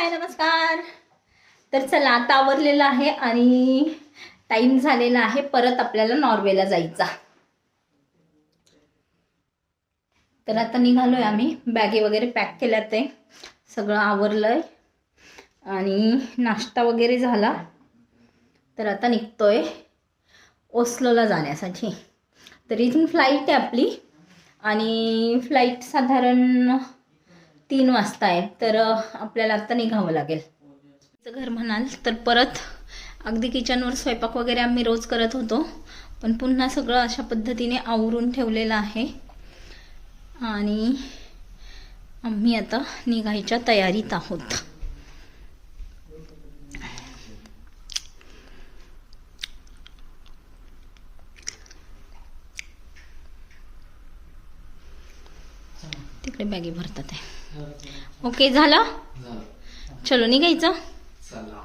हाय नमस्कार। तर चला आता आवरलेलं आहे आणि टाइम झालेला आहे परत आपल्याला नॉर्वेला जायचा। तर आता निघालोय आम्ही, बॅगे वगैरे पॅक केल्या, ते सगळं आवरलंय आणि नाश्ता वगैरे झाला। तर आता निघतोय ओस्लोला जाण्यासाठी। तर इथून फ्लाईट आहे आपली आणि फ्लाईट साधारण 3 वाजता आहे। तर आपल्याला आता निघावं लागेल। घर म्हणाल तर परत अगदी किचनवर स्वयंपाक वगैरे आम्ही रोज करत होतो, पण पुन्हा सगळं अशा पद्धतीने आवरून ठेवलेलं आहे आणि आम्ही आता निघायच्या तयारीत आहोत। तिकडे बॅगे भरतात आहे। ओके झालं, चलो निघायचं। चला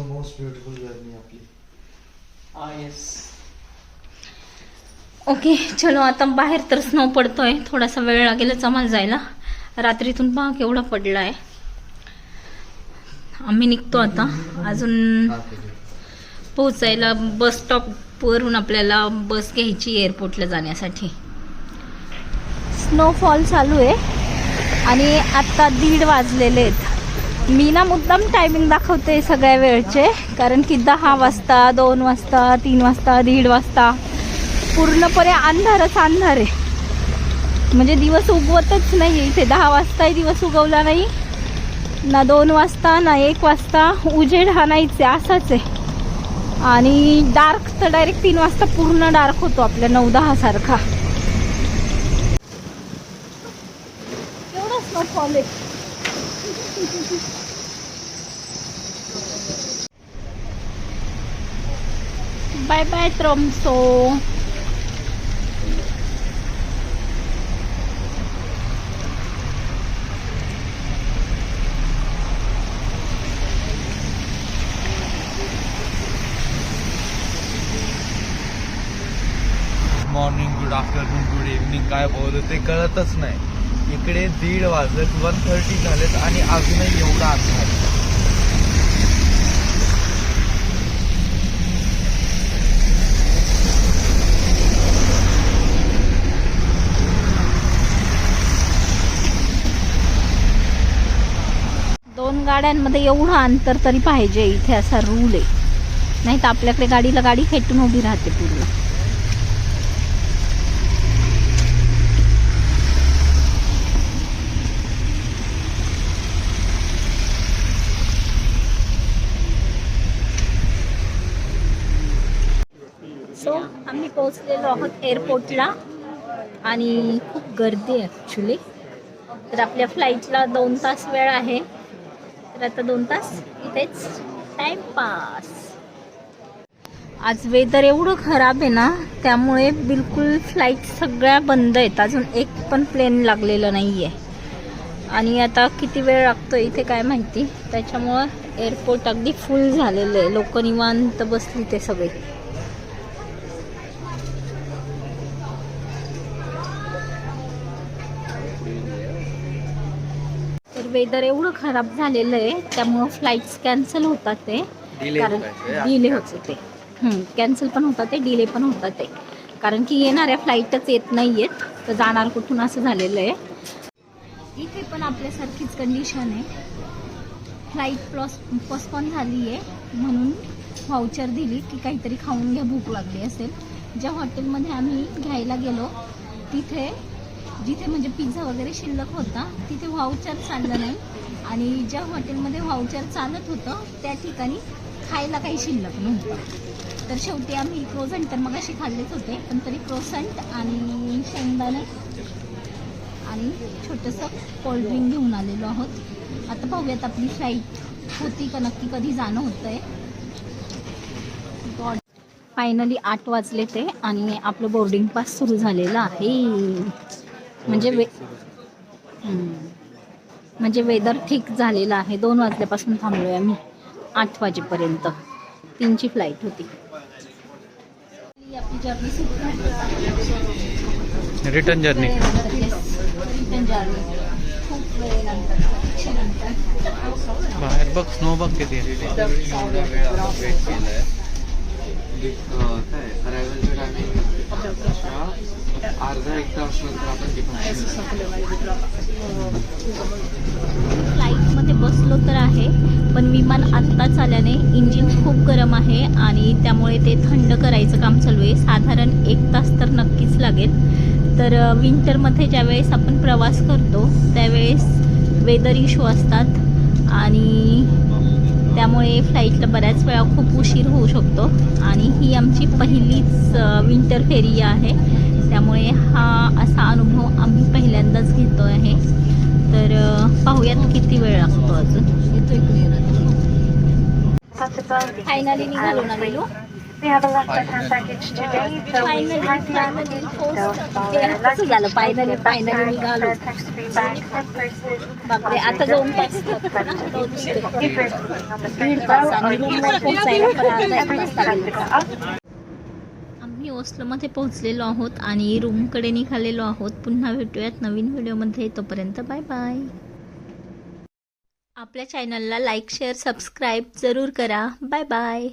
मोस्ट ब्युटिफुल जर्नी आपली। ओके चलो, आता बाहेर तर स्नो पडतोय, थोडासा वेळ लागेलच आम्हाला जायला। रात्रीतून पहा केवढा पडला आहे। आम्ही निघतो आता, अजून पोहोचायला बस स्टॉपवरून आपल्याला बस घ्यायची एअरपोर्टला जाण्यासाठी। स्नोफॉल चालू आहे आणि आता 1:30 वाजलेले आहेत। मी ना मुद्दाम टायमिंग दाखवते सगळ्या वेळचे, कारण की 10 वाजता 2 वाजता 3 वाजता 1:30 वाजता पूर्णपणे अंधारच अंधार आहे। म्हणजे दिवस उगवतच नाही इथे। 10 वाजताही दिवस उगवला नाही ना, 2 वाजता ना 1 वाजता उजेड हा नाहीच आहे, असाच आहे। आणि डार्क तर डायरेक्ट 3 वाजता पूर्ण डार्क होतो आपल्या 9-10 सारखा। केवढा स्नोफॉल आहे। Bye bye Tromso. Morning, good afternoon, good evening काय बोलतो ते कळतच नाही। इकडे 1:30 वाजलेत, 1:30 झालेत आणि अजूनही एवढा अंधार। दोन गाड्यांमध्ये एवढं अंतर तरी पाहिजे इथे, असा रूल आहे। नाही तर आपल्याकडे गाडीला गाडी खेटून उभी राहते पूर्ण। सो आम्ही पोहोचलेलो आहोत एअरपोर्टला आणि खूप गर्दी आहे ॲक्च्युली। तर आपल्या फ्लाईटला 2 तास वेळ आहे, तर आता 2 तास इथेच टाइमपास। आज वेदर एवढं खराब आहे ना, त्यामुळे बिलकुल फ्लाईट सगळ्या बंद आहेत। अजून एक पण प्लेन लागलेलं नाही आहे आणि आता किती वेळ लागतो इथे काय माहिती। त्याच्यामुळं एअरपोर्ट अगदी फुल झालेलं आहे, लोक निवांत बसली ते सगळे। तर वेदर एवढं खराब झालेलं आहे त्यामुळं फ्लाईट्स कॅन्सल होतात ते, कारण डिले होते ते। कॅन्सल पण होतात ते, डिले पण होतात ते, कारण की येणाऱ्या फ्लाईटच येत नाही आहेत, तर जाणार कुठून असं झालेलं आहे। इथे पण आपल्यासारखीच कंडिशन आहे। फ्लाईट पोस्टपोन झाली आहे म्हणून व्हाउचर दिली की काहीतरी खाऊन घ्या, भूक लागली असेल। ज्या हॉटेलमध्ये आम्ही घ्यायला गेलो तिथे, जिथे म्हणजे पिझ्झा वगैरे शिल्लक होता, तिथे व्हाउचर चाललं नाही आणि ज्या हॉटेलमध्ये व्हाउचर चालत होतं त्या ठिकाणी खायला काही शिल्लक नव्हतं। तर शेवटी आम्ही क्रोसंट तर मगाशी खाल्लेच होते, पण तरी क्रोसंट आणि शेंगदाणे आणि छोटंसं कोल्ड्रिंक घेऊन आलेलो आहोत। आता पाहूयात आपली फ्लाईट होती का नक्की, कधी जाणं होतंय। फायनली 8 वाजले ते आणि आपलं बोर्डिंग पास सुरू झालेलं आहे। म्हणजे वेदर ठीक झालेलं आहे। 2 वाजल्यापासून थांबलोय आम्ही, 8 वाजेपर्यंत 3ची फ्लाईट होती। आपली जर्नी सुरू झाली, रिटर्न जर्नी। Return journey. बाहेर बघ स्नो बघ किती आहे. एवढा वेळ आपण वेट केलाय. काय अरायवलच्या टायमिंग अर्धा एक तास नंतर आपण फ्लाईटमध्ये बसलो तर आहे, पण विमान आत्ताच आल्याने इंजिन खूप गरम आहे आणि त्यामुळे ते थंड करायचं काम चालू आहे. साधारण 1 तास तर नक्कीच लागेल. तर विंटरमध्ये ज्यावेळेस आपण प्रवास करतो त्यावेळेस वेदर इश्यू असतात आणि त्यामुळे फ्लाईटला बऱ्याच वेळा खूप उशीर होऊ शकतो आणि ही आमची पहिलीच विंटर फेरी आहे, त्यामुळे हा असा अनुभव आम्ही पहिल्यांदाच घेतो आहे. तर पाहूयात किती वेळ लागतो अजून. फायनली निघालो ना गेलो. We have a left-hand package today, so we have कसं झालं फायनली निघालो. बापरे, आता 2 तास दीड तास आणि रूमवर पोहोचायला पण अर्धा 1 तास लागेल. आम्ही ओस्लोमध्ये पोहोचलेलो आहोत आणि रूमकडे निघालेलो आहोत. पुन्हा भेटूयात नवीन व्हिडिओमध्ये. तोपर्यंत बाय बाय. आपल्या चॅनलला लाईक शेअर सबस्क्राईब जरूर करा. Bye bye.